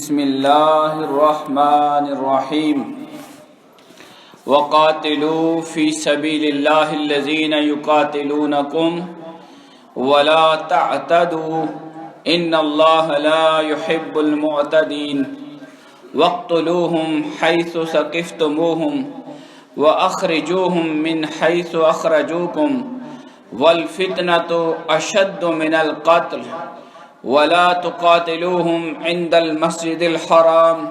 بسم اللہ الرحمن الرحیم وقاتلوا فی سبیل اللہ الذین یقاتلونکم ولا تعتدوا ان اللہ لا يحب المعتدین واقتلوہم حیث ثقفتموہم واخرجوہم من حیث اخرجوکم والفتنة اشد من القتل ولا تقاتلوهم عند المسجد الحرام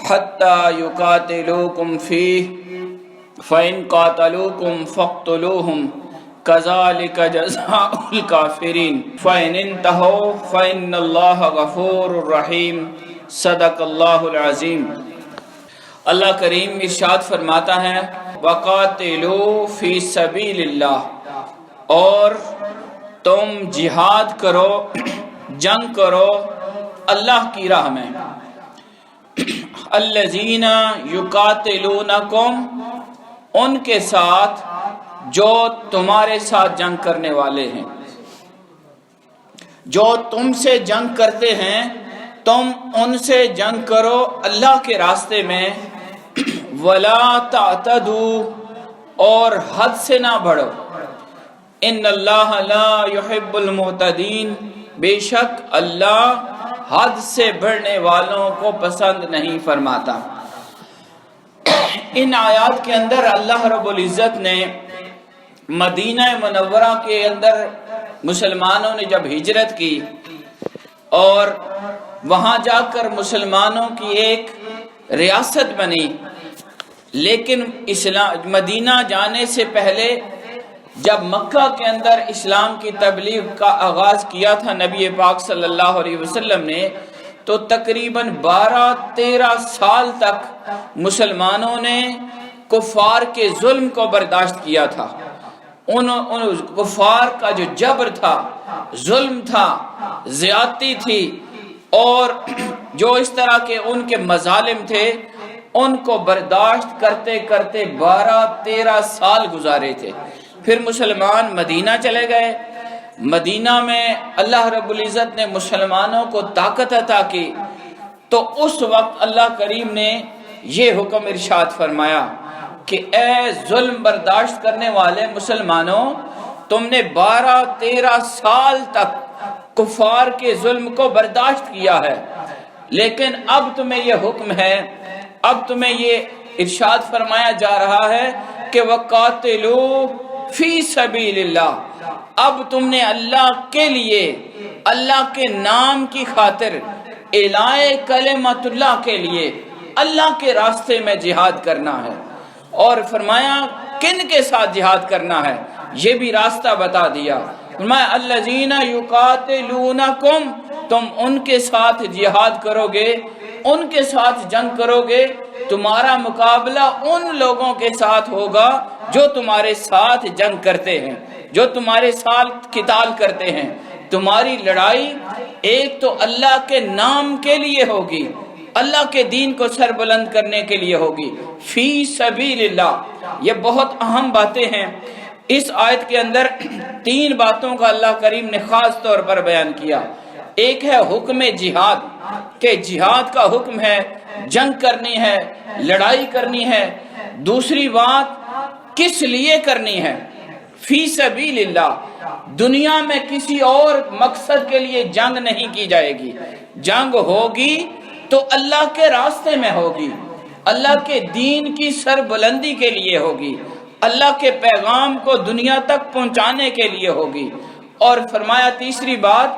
حتى يقاتلوكم فيه فإن قاتلوكم فاقتلوهم كذلك جزاء الكافرين فإن انتهوا فإن الله غفور رحيم صدق اللہ العظیم۔ اللہ کریم ارشاد فرماتا ہے وقاتلوا فی سبیل اللہ، اور تم جہاد کرو، جنگ کرو اللہ کی راہ میں۔ الذین یقاتلونکم، ان کے ساتھ جو تمہارے ساتھ جنگ کرنے والے ہیں، جو تم سے جنگ کرتے ہیں تم ان سے جنگ کرو اللہ کے راستے میں۔ ولا تعتدوا، اور حد سے نہ بڑھو۔ ان اللہ لا يحب المعتدین، بے شک اللہ حد سے بڑھنے والوں کو پسند نہیں فرماتا۔ ان آیات کے اندر اللہ رب العزت نے مدینہ منورہ کے اندر مسلمانوں نے جب ہجرت کی اور وہاں جا کر مسلمانوں کی ایک ریاست بنی، لیکن مدینہ جانے سے پہلے جب مکہ کے اندر اسلام کی تبلیغ کا آغاز کیا تھا نبی پاک صلی اللہ علیہ وسلم نے، تو تقریباً 12-13 سال تک مسلمانوں نے کفار کے ظلم کو برداشت کیا تھا۔ ان کفار کا جو جبر تھا، ظلم تھا، زیادتی تھی، اور جو اس طرح کے ان کے مظالم تھے، ان کو برداشت کرتے کرتے 12-13 سال گزارے تھے۔ پھر مسلمان مدینہ چلے گئے۔ مدینہ میں اللہ رب العزت نے مسلمانوں کو طاقت عطا کی، تو اس وقت اللہ کریم نے یہ حکم ارشاد فرمایا کہ اے ظلم برداشت کرنے والے مسلمانوں، تم نے 12-13 سال تک کفار کے ظلم کو برداشت کیا ہے، لیکن اب تمہیں یہ حکم ہے، اب تمہیں یہ ارشاد فرمایا جا رہا ہے کہ وقاتلوا فی سبیل اللہ، اب تم نے اللہ کے لیے، اللہ کے نام کی خاطر، اعلاء کلمت اللہ کے لیے اللہ کے راستے میں جہاد کرنا ہے۔ اور فرمایا کن کے ساتھ جہاد کرنا ہے، یہ بھی راستہ بتا دیا۔ فرمایا الذین یقاتلونکم، تم ان کے ساتھ جہاد کرو گے، ان کے ساتھ جنگ کرو گے، تمہارا مقابلہ ان لوگوں کے ساتھ ہوگا جو تمہارے ساتھ جنگ کرتے ہیں، جو تمہارے ساتھ قتال کرتے ہیں۔ تمہاری لڑائی ایک تو اللہ کے نام کے لیے ہوگی، اللہ کے دین کو سر بلند کرنے کے لیے ہوگی، فی سبیل اللہ۔ یہ بہت اہم باتیں ہیں۔ اس آیت کے اندر 3 باتوں کا اللہ کریم نے خاص طور پر بیان کیا۔ ایک ہے حکم جہاد، کہ جہاد کا حکم ہے، جنگ کرنی ہے، لڑائی کرنی ہے۔ دوسری بات کس لیے کرنی ہے، فی سبیل اللہ، دنیا میں کسی اور مقصد کے لیے جنگ نہیں کی جائے گی۔ جنگ ہوگی تو اللہ کے راستے میں ہوگی، اللہ کے دین کی سربلندی کے لیے ہوگی، اللہ کے پیغام کو دنیا تک پہنچانے کے لیے ہوگی۔ اور فرمایا تیسری بات،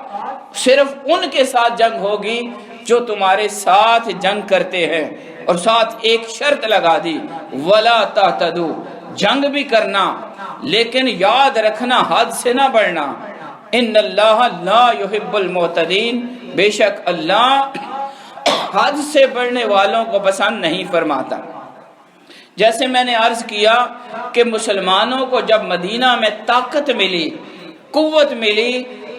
صرف ان کے ساتھ جنگ ہوگی جو تمہارے ساتھ جنگ کرتے ہیں، اور ساتھ ایک شرط لگا دی، ولا تعتدوا، جنگ بھی کرنا لیکن یاد رکھنا حد سے نہ بڑھنا۔ ان اللہ لا يحب المعتدین، بے شک اللہ حد سے بڑھنے والوں کو پسند نہیں فرماتا۔ جیسے میں نے عرض کیا کہ مسلمانوں کو جب مدینہ میں طاقت ملی، قوت ملی،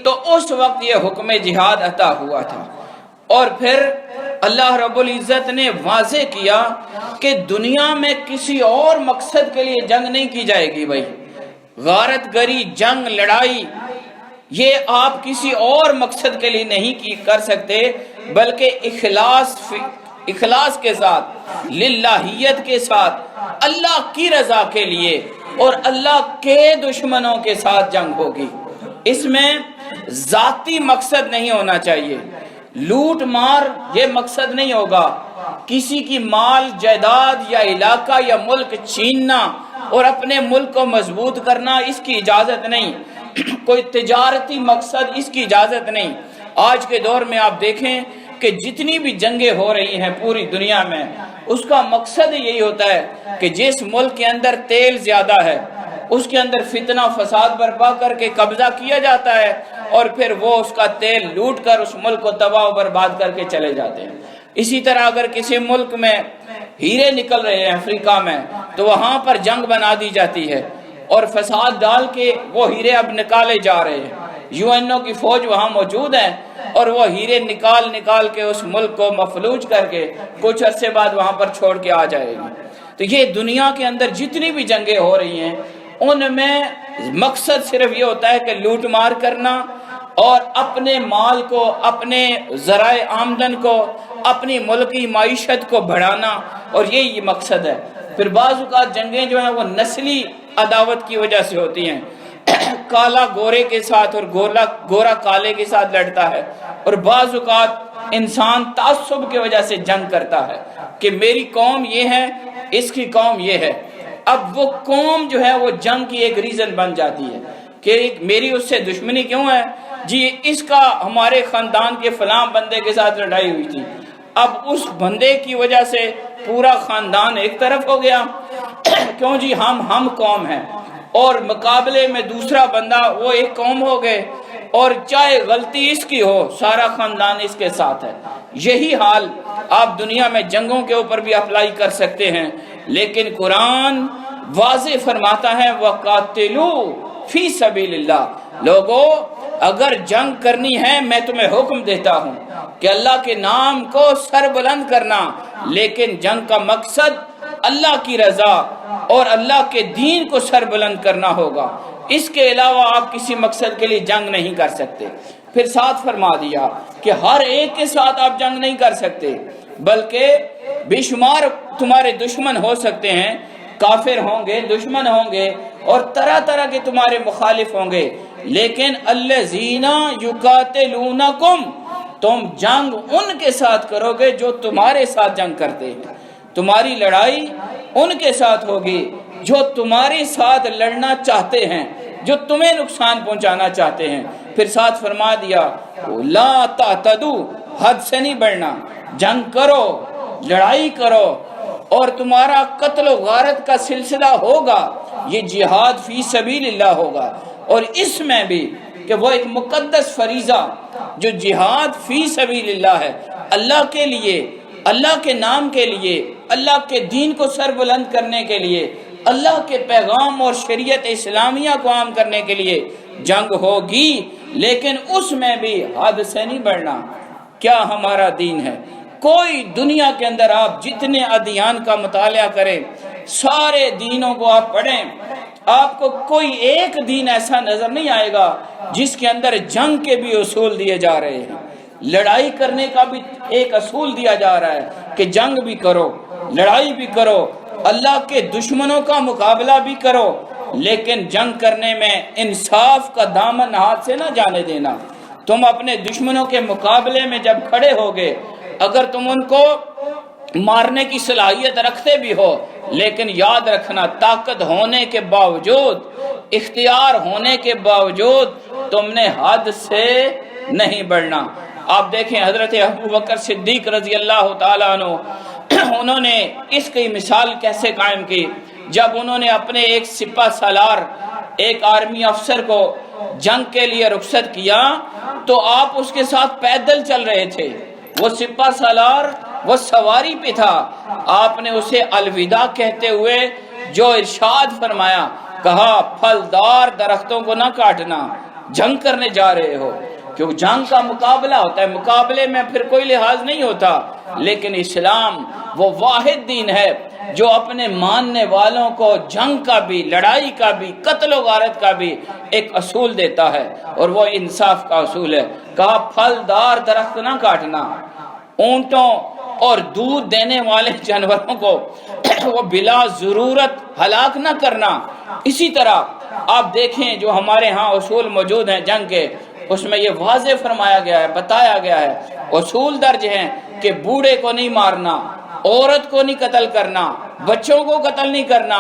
تو اس وقت یہ حکم جہاد عطا ہوا تھا۔ اور پھر اللہ رب العزت نے واضح کیا کہ دنیا میں کسی اور مقصد کے لیے جنگ نہیں کی جائے گی۔ بھائی غارت گری، جنگ، لڑائی، یہ آپ کسی اور مقصد کے لیے نہیں کر سکتے، بلکہ اخلاص کے ساتھ، للہیت کے ساتھ، اللہ کی رضا کے لیے اور اللہ کے دشمنوں کے ساتھ جنگ ہوگی۔ اس میں ذاتی مقصد نہیں ہونا چاہیے، لوٹ مار یہ مقصد نہیں ہوگا، کسی کی مال جائیداد یا علاقہ یا ملک چھیننا اور اپنے ملک کو مضبوط کرنا اس کی اجازت نہیں، کوئی تجارتی مقصد اس کی اجازت نہیں۔ آج کے دور میں آپ دیکھیں کہ جتنی بھی جنگیں ہو رہی ہیں پوری دنیا میں، اس کا مقصد یہی ہوتا ہے کہ جس ملک کے اندر تیل زیادہ ہے اس کے اندر فتنہ فساد برپا کر کے قبضہ کیا جاتا ہے، اور پھر وہ اس کا تیل لوٹ کر اس ملک کو تباہ و برباد کر کے چلے جاتے ہیں۔ اسی طرح اگر کسی ملک میں ہیرے نکل رہے ہیں افریقہ میں، تو وہاں پر جنگ بنا دی جاتی ہے اور فساد ڈال کے وہ ہیرے اب نکالے جا رہے ہیں۔ UN کی فوج وہاں موجود ہے اور وہ ہیرے نکال کے اس ملک کو مفلوج کر کے کچھ عرصے بعد وہاں پر چھوڑ کے آ جائے گی۔ تو یہ دنیا کے اندر جتنی بھی جنگیں ہو رہی ہیں ان میں مقصد صرف یہ ہوتا ہے کہ لوٹ مار کرنا اور اپنے مال کو، اپنے ذرائع آمدن کو، اپنی ملکی معیشت کو بڑھانا، اور یہی مقصد ہے۔ پھر بعض اوقات جنگیں جو ہیں وہ نسلی عداوت کی وجہ سے ہوتی ہیں، کالا گورے کے ساتھ اور گورا کالے کے ساتھ لڑتا ہے، اور بعض اوقات انسان تعصب کی وجہ سے جنگ کرتا ہے کہ میری قوم یہ ہے، اس کی قوم یہ ہے۔ اب وہ قوم جو ہے وہ جنگ کی ایک ریزن بن جاتی ہے کہ میری اس سے دشمنی کیوں ہے جی، اس کا ہمارے خاندان کے فلاں بندے کے ساتھ لڑائی ہوئی تھی، اب اس بندے کی وجہ سے پورا خاندان ایک طرف ہو گیا، کیوں جی ہم قوم ہیں، اور مقابلے میں دوسرا بندہ وہ ایک قوم ہو گئے، اور چاہے غلطی اس کی ہو سارا خاندان اس کے ساتھ ہے۔ یہی حال آپ دنیا میں جنگوں کے اوپر بھی اپلائی کر سکتے ہیں، لیکن قرآن واضح فرماتا ہے وَقَاتِلُوا فِي سَبِيلِ اللَّهِ، لوگوں اگر جنگ کرنی ہے میں تمہیں حکم دیتا ہوں کہ اللہ کے نام کو سر بلند کرنا، لیکن جنگ کا مقصد اللہ کی رضا اور اللہ کے دین کو سر بلند کرنا ہوگا، اس کے علاوہ آپ کسی مقصد کے لیے جنگ نہیں کر سکتے۔ پھر ساتھ فرما دیا کہ ہر ایک کے ساتھ آپ جنگ نہیں کر سکتے، بلکہ بے شمار تمہارے دشمن ہو سکتے ہیں، کافر ہوں گے، دشمن ہوں گے، اور طرح طرح کے تمہارے مخالف ہوں گے، لیکن الذین یقاتلونکم، تم جنگ ان کے ساتھ کرو گے جو تمہارے ساتھ جنگ کرتے ہیں، تمہاری لڑائی ان کے ساتھ ہوگی جو تمہارے ساتھ لڑنا چاہتے ہیں، جو تمہیں نقصان پہنچانا چاہتے ہیں۔ پھر ساتھ فرما دیا لا تعتدوا، حد سے نہیں بڑھنا، جنگ کرو، لڑائی کرو، اور تمہارا قتل و غارت کا سلسلہ ہوگا، یہ جہاد فی سبیل اللہ ہوگا، اور اس میں بھی کہ وہ ایک مقدس فریضہ جو جہاد فی سبیل اللہ ہے، اللہ کے لیے، اللہ کے نام کے لیے، اللہ کے دین کو سر بلند کرنے کے لیے، اللہ کے پیغام اور شریعت اسلامیہ کو عام کرنے کے لیے جنگ ہوگی، لیکن اس میں بھی حد سے نہیں بڑھنا۔ کیا ہمارا دین ہے؟ کوئی دنیا کے اندر آپ جتنے ادیان کا مطالعہ کریں، سارے دینوں کو آپ پڑھیں، آپ کو کوئی ایک دین ایسا نظر نہیں آئے گا جس کے اندر جنگ کے بھی اصول دیے جا رہے ہیں، لڑائی کرنے کا بھی ایک اصول دیا جا رہا ہے کہ جنگ بھی کرو، لڑائی بھی کرو، اللہ کے دشمنوں کا مقابلہ بھی کرو، لیکن جنگ کرنے میں انصاف کا دامن ہاتھ سے نہ جانے دینا۔ تم اپنے دشمنوں کے مقابلے میں جب کھڑے ہوگے، اگر تم ان کو مارنے کی صلاحیت رکھتے بھی ہو، لیکن یاد رکھنا طاقت ہونے کے باوجود، اختیار ہونے کے باوجود تم نے حد سے نہیں بڑھنا۔ آپ دیکھیں حضرت ابوبکر صدیق رضی اللہ تعالیٰ عنہ، انہوں نے اس کی مثال کیسے قائم کی، جب انہوں نے اپنے ایک سپہ سالار، ایک آرمی افسر کو جنگ کے لیے رخصت کیا تو آپ اس کے ساتھ پیدل چل رہے تھے، وہ سپہ سالار وہ سواری پہ تھا، آپ نے اسے الوداع کہتے ہوئے جو ارشاد فرمایا، کہا پھلدار درختوں کو نہ کاٹنا، جنگ کرنے جا رہے ہو، کیونکہ جنگ کا مقابلہ ہوتا ہے، مقابلے میں پھر کوئی لحاظ نہیں ہوتا، لیکن اسلام وہ واحد دین ہے جو اپنے ماننے والوں کو جنگ کا بھی، لڑائی کا بھی، قتل و غارت کا بھی ایک اصول دیتا ہے، اور وہ انصاف کا اصول ہے۔ کہا پھلدار درخت نہ کاٹنا، اونٹوں اور دودھ دینے والے جانوروں کو وہ بلا ضرورت ہلاک نہ کرنا۔ اسی طرح آپ دیکھیں جو ہمارے ہاں اصول موجود ہیں جنگ کے، اس میں یہ واضح فرمایا گیا ہے، بتایا گیا ہے، اصول درج ہیں کہ بوڑھے کو نہیں مارنا، عورت کو نہیں قتل کرنا، بچوں کو قتل نہیں کرنا،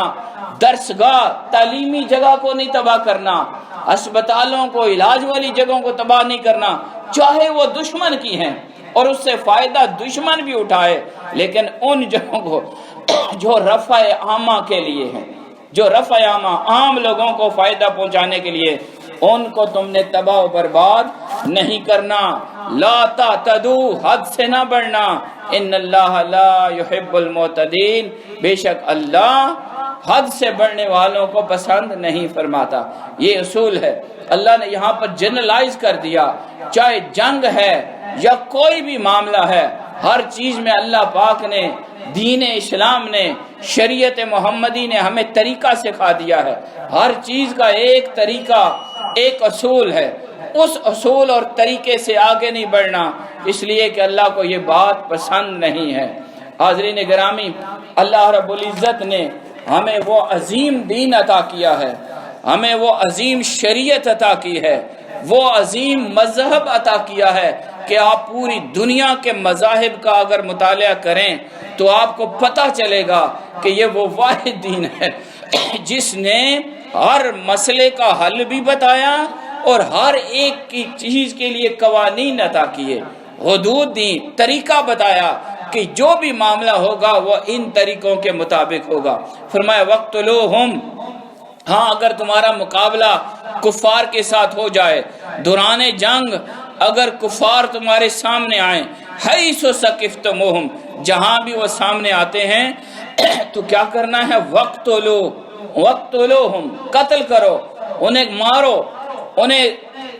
درسگاہ تعلیمی جگہ کو نہیں تباہ کرنا، اسپتالوں کو، علاج والی جگہوں کو تباہ نہیں کرنا، چاہے وہ دشمن کی ہیں اور اس سے فائدہ دشمن بھی اٹھائے، لیکن ان جگہوں کو جو رفع عامہ کے لیے ہیں، جو رفع عامہ عام لوگوں کو فائدہ پہنچانے کے لیے، ان کو تم نے تباہ و برباد نہیں کرنا۔ لا تعتدوا، حد سے نہ بڑھنا، ان اللہ لا يحب المعتدین، بے شک اللہ حد سے بڑھنے والوں کو پسند نہیں فرماتا۔ یہ اصول ہے، اللہ نے یہاں پر جنرلائز کر دیا، چاہے جنگ ہے یا کوئی بھی معاملہ ہے، ہر چیز میں اللہ پاک نے، دین اسلام نے، شریعت محمدی نے ہمیں طریقہ سکھا دیا ہے۔ ہر چیز کا ایک طریقہ، ایک اصول ہے، اس اصول اور طریقے سے آگے نہیں بڑھنا، اس لیے کہ اللہ کو یہ بات پسند نہیں ہے۔ حاضرین گرامی، اللہ رب العزت نے ہمیں وہ عظیم دین عطا کیا ہے، ہمیں وہ عظیم شریعت عطا کی ہے، وہ عظیم مذہب عطا کیا ہے کہ آپ پوری دنیا کے مذاہب کا اگر مطالعہ کریں تو آپ کو پتہ چلے گا کہ یہ وہ واحد دین ہے جس نے ہر مسئلے کا حل بھی بتایا اور ہر ایک کی چیز کے لیے قوانین عطا کیے، حدود دی، طریقہ بتایا کہ جو بھی معاملہ ہوگا وہ ان طریقوں کے مطابق ہوگا۔ فرمایا وَاقْتُلُوهُمْ، ہاں اگر تمہارا مقابلہ کفار کے ساتھ ہو جائے، دوران جنگ اگر کفار تمہارے سامنے آئیں، حیث ثقفتموہم، جہاں بھی وہ سامنے آتے ہیں تو کیا کرنا ہے؟ وَاقْتُلُوهُمْ، قتل کرو، انہیں مارو، انہیں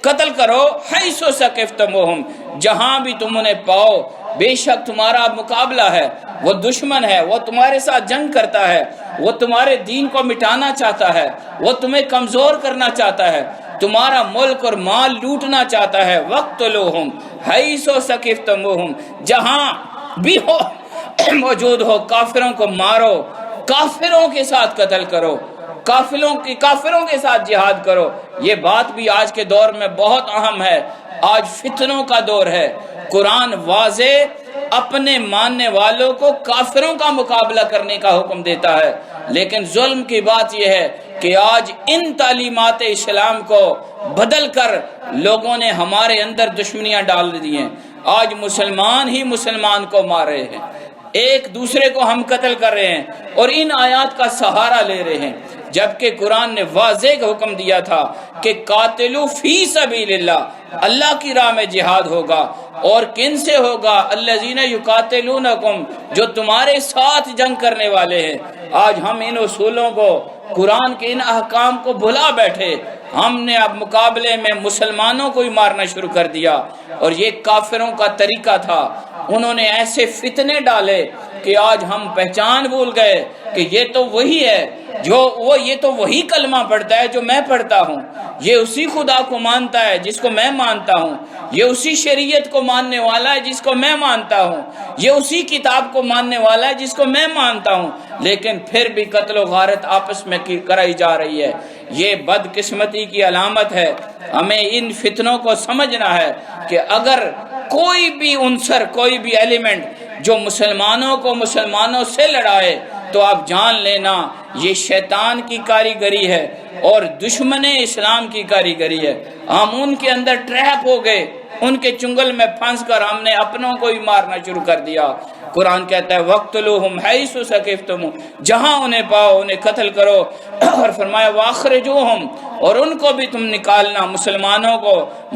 قتل کرو، حیث ثقفتموہم، جہاں بھی تم انہیں پاؤ۔ بے شک تمہارا مقابلہ ہے، وہ دشمن ہے، وہ تمہارے ساتھ جنگ کرتا ہے، وہ تمہارے دین کو مٹانا چاہتا ہے، وہ تمہیں کمزور کرنا چاہتا ہے، تمہارا ملک اور مال لوٹنا چاہتا ہے۔ وَاقْتُلُوهُمْ حَيْثُ ثَقِفْتُمُوهُمْ، جہاں بھی ہو موجود ہو، کافروں کو مارو، کافروں کے ساتھ قتل کرو، کافروں کے ساتھ جہاد کرو۔ یہ بات بھی آج کے دور میں بہت اہم ہے، آج فتنوں کا دور ہے۔ قرآن واضح اپنے ماننے والوں کو کافروں کا مقابلہ کرنے کا حکم دیتا ہے، لیکن ظلم کی بات یہ ہے کہ آج ان تعلیمات اسلام کو بدل کر لوگوں نے ہمارے اندر دشمنیاں ڈال دی ہیں۔ آج مسلمان ہی مسلمان کو مار رہے ہیں، ایک دوسرے کو ہم قتل کر رہے ہیں اور ان آیات کا سہارا لے رہے ہیں، جبکہ قرآن نے واضح حکم دیا تھا کہ قاتلوا فی سبیل اللہ، اللہ کی راہ میں جہاد ہوگا، اور کن سے ہوگا؟ الذین یقاتلونکم، جو تمہارے ساتھ جنگ کرنے والے ہیں۔ آج ہم ان اصولوں کو، قرآن کے ان احکام کو بھلا بیٹھے، ہم نے اب مقابلے میں مسلمانوں کو ہی مارنا شروع کر دیا، اور یہ کافروں کا طریقہ تھا۔ انہوں نے ایسے فتنے ڈالے کہ آج ہم پہچان بھول گئے کہ یہ تو وہی ہے یہ تو وہی کلمہ پڑھتا ہے جو میں پڑھتا ہوں، یہ اسی خدا کو مانتا ہے جس کو میں مانتا ہوں، یہ اسی شریعت کو ماننے والا ہے جس کو میں مانتا ہوں، یہ اسی کتاب کو ماننے والا ہے جس کو میں مانتا ہوں، لیکن پھر بھی قتل و غارت آپس میں کرائی جا رہی ہے۔ یہ بدقسمتی کی علامت ہے۔ ہمیں ان فتنوں کو سمجھنا ہے کہ اگر کوئی بھی عنصر، کوئی بھی ایلیمنٹ جو مسلمانوں کو مسلمانوں سے لڑائے تو آپ جان لینا یہ شیطان کی کاریگری ہے اور دشمن اسلام کی کاریگری ہے۔ ہم ان کے اندر ٹریپ ہو گئے، ان کے چنگل میں پھنس کر ہم نے اپنوں کو ہی مارنا شروع کر دیا۔ قرآن کہتا ہے وَاقْتُلُوهُمْ حَيْثُ ثَقِفْتُمُوهُمْ، جہاں انہیں پاؤ انہیں قتل کرو، اور فرمایا وَأَخْرِجُوهُمْ، اور ان کو بھی تم نکالنا، مسلمانوں کو،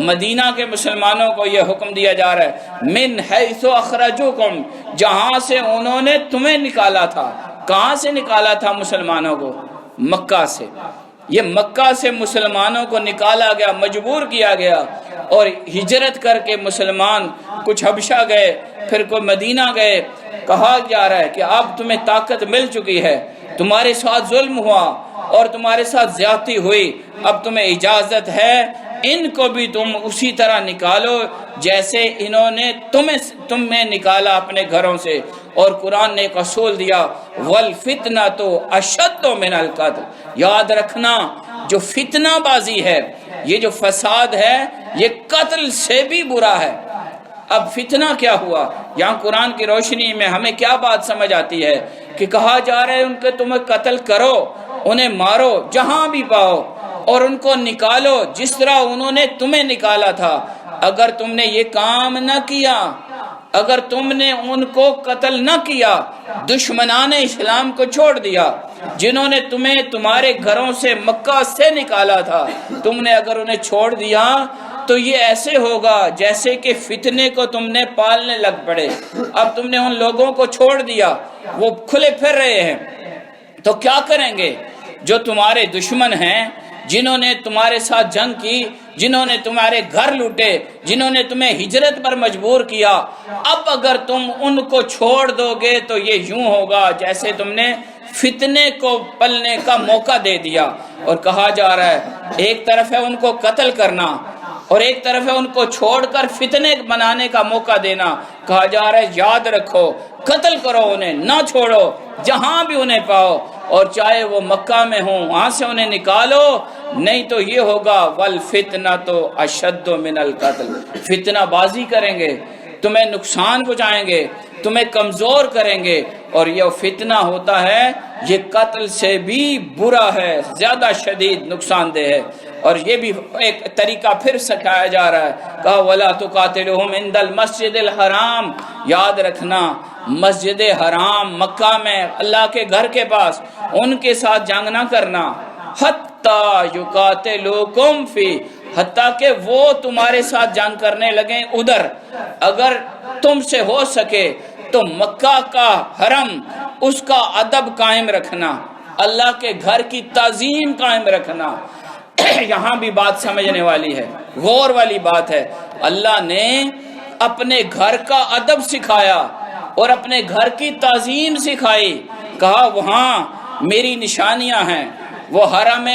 مدینہ کے مسلمانوں کو یہ حکم دیا جا رہا ہے، مِنْ حَيْثُ أَخْرَجُوكُمْ، جہاں سے انہوں نے تمہیں نکالا تھا۔ کہاں سے نکالا تھا مسلمانوں کو؟ مکہ سے۔ یہ مکہ سے مسلمانوں کو نکالا گیا، مجبور کیا گیا، اور ہجرت کر کے مسلمان کچھ حبشہ گئے، پھر کوئی مدینہ گئے، کہا جا رہا ہے کہ اب تمہیں طاقت مل چکی ہے، تمہارے ساتھ ظلم ہوا اور تمہارے ساتھ زیادتی ہوئی، اب تمہیں اجازت ہے ان کو بھی تم اسی طرح نکالو جیسے انہوں نے تمہیں نکالا اپنے گھروں سے۔ اور قرآن نے ایک اصول دیا، وَالْفِتْنَةُ أَشَدُّ مِنَ الْقَتْلِ، یاد رکھنا جو فتنہ بازی ہے، یہ جو فساد ہے، یہ قتل سے بھی برا ہے۔ اب فتنہ کیا ہوا؟ یہاں قرآن کی روشنی میں ہمیں کیا بات سمجھ آتی ہے کہ کہا جا رہا ہے ان کے تمہیں قتل کرو، انہیں مارو جہاں بھی پاؤ اور ان کو نکالو جس طرح انہوں نے تمہیں نکالا تھا۔ اگر تم نے یہ کام نہ کیا، اگر تم نے ان کو قتل نہ کیا، دشمنان اسلام کو چھوڑ دیا جنہوں نے تمہیں تمہارے گھروں سے مکہ سے نکالا تھا، تم نے اگر انہیں چھوڑ دیا تو یہ ایسے ہوگا جیسے کہ فتنے کو تم نے پالنے لگ پڑے۔ اب تم نے ان لوگوں کو چھوڑ دیا، وہ کھلے پھر رہے ہیں، تو کیا کریں گے؟ جو تمہارے دشمن ہیں، جنہوں نے تمہارے ساتھ جنگ کی، جنہوں نے تمہارے گھر لوٹے، جنہوں نے تمہیں ہجرت پر مجبور کیا، اب اگر تم ان کو چھوڑ دو گے تو یہ یوں ہوگا جیسے تم نے فتنے کو پلنے کا موقع دے دیا۔ اور کہا جا رہا ہے ایک طرف ہے ان کو قتل کرنا اور ایک طرف ہے ان کو چھوڑ کر فتنے بنانے کا موقع دینا۔ کہا جا رہا ہے یاد رکھو، قتل کرو انہیں، نہ چھوڑو جہاں بھی انہیں پاؤ، اور چاہے وہ مکہ میں ہوں وہاں سے انہیں نکالو، نہیں تو یہ ہوگا وَالْفِتْنَةُ أَشَدُّ مِنَ الْقَتْلِ، فتنہ بازی کریں گے، تمہیں نقصان پہنچائیں گے، تمہیں کمزور کریں گے، اور یہ فتنہ ہوتا ہے یہ قتل سے بھی برا ہے، زیادہ شدید نقصان دہ ہے۔ اور یہ بھی ایک طریقہ پھر سکھایا جا رہا ہے، کہا وَلَا تُقَاتِلُهُمْ عِنْدَ الْمَسْجِدِ الْحَرَامِ، یاد رکھنا مسجد حرام مکہ میں اللہ کے گھر کے پاس ان کے ساتھ جنگ نہ کرنا، حَتَّى يُقَاتِلُوكُمْ فِيهِ، حتیٰ کہ وہ تمہارے ساتھ جنگ کرنے لگیں ادھر۔ اگر تم سے ہو سکے تو مکہ کا حرم اس کا ادب قائم رکھنا، اللہ کے گھر کی تعظیم قائم رکھنا۔ یہاں بھی بات سمجھنے والی ہے، غور والی بات ہے۔ اللہ نے اپنے گھر کا ادب سکھایا اور اپنے گھر کی تعظیم سکھائی، کہا وہاں میری نشانیاں ہیں، وہ حرم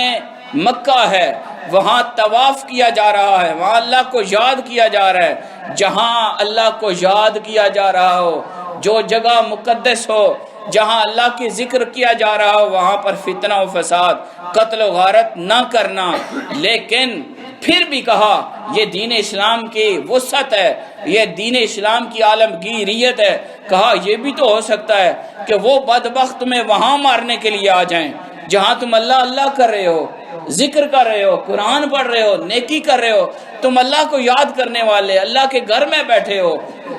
مکہ ہے، وہاں طواف کیا جا رہا ہے، وہاں اللہ کو یاد کیا جا رہا ہے۔ جہاں اللہ کو یاد کیا جا رہا ہو، جو جگہ مقدس ہو، جہاں اللہ کی ذکر کیا جا رہا ہو، وہاں پر فتنہ و فساد، قتل و غارت نہ کرنا۔ لیکن پھر بھی کہا یہ دین اسلام کی وسعت ہے، یہ دین اسلام کی عالمگیریت ہے۔ کہا یہ بھی تو ہو سکتا ہے کہ وہ بدبخت تمہیں وہاں مارنے کے لیے آ جائیں جہاں تم اللہ اللہ کر رہے ہو، ذکر کر رہے ہو، قرآن پڑھ رہے ہو، نیکی کر رہے ہو، تم اللہ کو یاد کرنے والے اللہ کے گھر میں بیٹھے ہو۔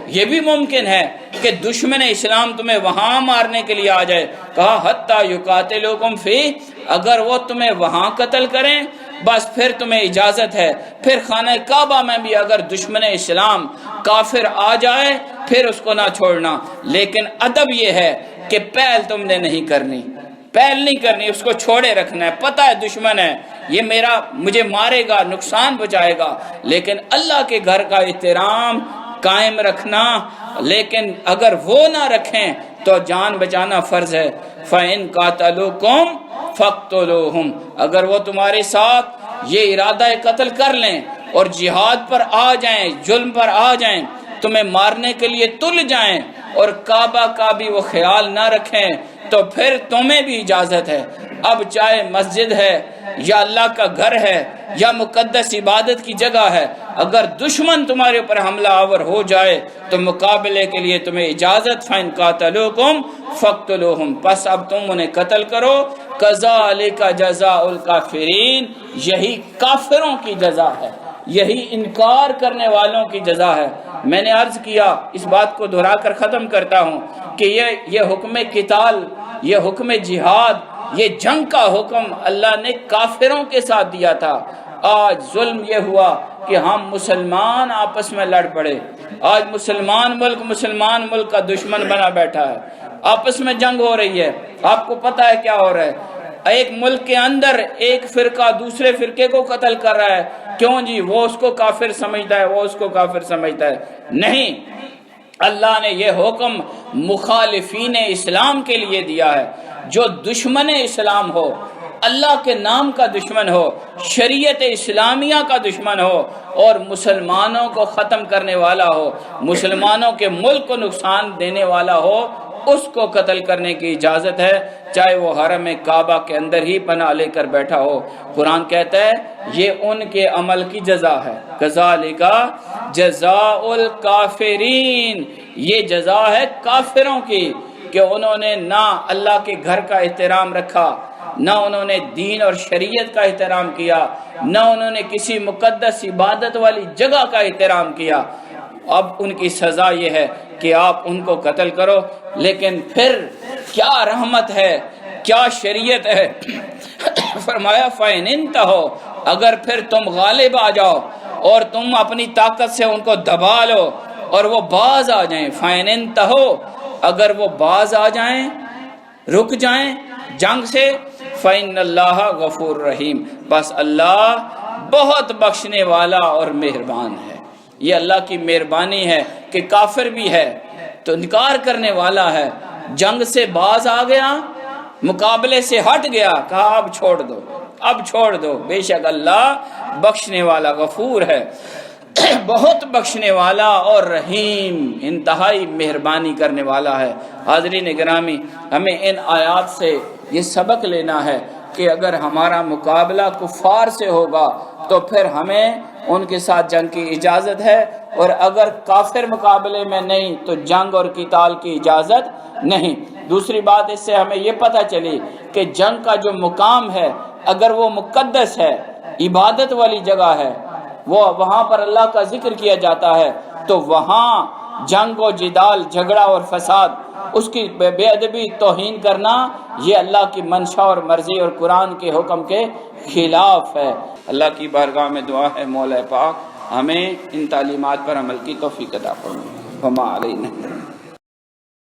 یہ بھی ممکن ہے کہ دشمن اسلام تمہیں وہاں مارنے کے لیے آ جائے۔ کہا حتیٰ یقاتلوکم فیہ، اگر وہ تمہیں وہاں قتل کریں بس پھر تمہیں اجازت ہے۔ پھر خانہ کعبہ میں بھی اگر دشمن اسلام کافر آ جائے پھر اس کو نہ چھوڑنا، لیکن ادب یہ ہے کہ پہل تم نے نہیں کرنی، پہل نہیں کرنی، اس کو چھوڑے رکھنا ہے۔ پتہ ہے دشمن ہے، یہ مجھے مارے گا، نقصان پہنچائے گا، لیکن اللہ کے گھر کا احترام قائم رکھنا۔ لیکن اگر وہ نہ رکھیں تو جان بچانا فرض ہے۔ فَإِن قَاتَلُوكُمْ فَاقْتُلُوهُمْ، اگر وہ تمہارے ساتھ یہ ارادہ قتل کر لیں اور جہاد پر آ جائیں، ظلم پر آ جائیں، تمہیں مارنے کے لیے تل جائیں اور کعبہ کا بھی وہ خیال نہ رکھیں تو پھر تمہیں بھی اجازت ہے۔ اب چاہے مسجد ہے یا اللہ کا گھر ہے یا مقدس عبادت کی جگہ ہے، اگر دشمن تمہارے اوپر حملہ آور ہو جائے تو مقابلے کے لیے تمہیں اجازت۔ فَإِن قَاتَلُوكُمْ فَاقْتُلُوهُمْ، پس اب تم انہیں قتل کرو۔ كَذَلِكَ جَزَاءُ الْكَافِرِينَ، یہی کافروں کی جزا ہے، یہی انکار کرنے والوں کی جزا ہے۔ میں نے عرض کیا، اس بات کو دہرا کر ختم کرتا ہوں کہ یہ حکم قتال، یہ حکم جہاد، یہ جنگ کا حکم اللہ نے کافروں کے ساتھ دیا تھا۔ آج ظلم یہ ہوا کہ ہم مسلمان آپس میں لڑ پڑے۔ آج مسلمان ملک کا دشمن بنا بیٹھا ہے، آپس میں جنگ ہو رہی ہے۔ آپ کو پتہ ہے کیا ہو رہا ہے؟ ایک ملک کے اندر ایک فرقہ دوسرے فرقے کو قتل کر رہا ہے۔ کیوں جی؟ وہ اس کو کافر سمجھتا ہے، وہ اس کو کافر سمجھتا ہے۔ نہیں، اللہ نے یہ حکم مخالفین اسلام کے لیے دیا ہے، جو دشمن اسلام ہو، اللہ کے نام کا دشمن ہو، شریعت اسلامیہ کا دشمن ہو اور مسلمانوں کو ختم کرنے والا ہو، مسلمانوں کے ملک کو نقصان دینے والا ہو، اس کو قتل کرنے کی اجازت ہے، چاہے وہ حرم کعبہ کے اندر ہی پناہ لے کر بیٹھا ہو۔ قرآن کہتا ہے یہ ان کے عمل کی جزا ہے، کذالک جزاء الکافرین، یہ جزا ہے کافروں کی کہ انہوں نے نہ اللہ کے گھر کا احترام رکھا، نہ انہوں نے دین اور شریعت کا احترام کیا، نہ انہوں نے کسی مقدس عبادت والی جگہ کا احترام کیا۔ اب ان کی سزا یہ ہے کہ آپ ان کو قتل کرو، لیکن پھر کیا رحمت ہے، کیا شریعت ہے، فرمایا فَإِنِ انتَهُوا، اگر پھر تم غالب آ جاؤ اور تم اپنی طاقت سے ان کو دبا لو اور وہ باز آ جائیں، فَإِنِ انتَهُوا، اگر وہ باز آ جائیں، رک جائیں جنگ سے، فَإِنَّ اللَّهَ غَفُورٌ رَحِيمٌ، بس اللہ بہت بخشنے والا اور مہربان ہے۔ یہ اللہ کی مہربانی ہے کہ کافر بھی ہے تو انکار کرنے والا ہے، جنگ سے باز آ گیا، مقابلے سے ہٹ گیا، کہا اب چھوڑ دو، اب چھوڑ دو، بے شک اللہ بخشنے والا غفور ہے، بہت بخشنے والا اور رحیم، انتہائی مہربانی کرنے والا ہے۔ حاضرین گرامی، ہمیں ان آیات سے یہ سبق لینا ہے کہ اگر ہمارا مقابلہ کفار سے ہوگا تو پھر ہمیں ان کے ساتھ جنگ کی اجازت ہے، اور اگر کافر مقابلے میں نہیں تو جنگ اور قتال کی اجازت نہیں۔ دوسری بات اس سے ہمیں یہ پتہ چلی کہ جنگ کا جو مقام ہے اگر وہ مقدس ہے، عبادت والی جگہ ہے، وہ وہاں پر اللہ کا ذکر کیا جاتا ہے، تو وہاں جنگ و جدال، جھگڑا اور فساد، اس کی بے ادبی، توہین کرنا، یہ اللہ کی منشا اور مرضی اور قرآن کے حکم کے خلاف ہے۔ اللہ کی بارگاہ میں دعا ہے مولا پاک ہمیں ان تعلیمات پر عمل کی توفیق عطا فرمائے۔ وما علینا۔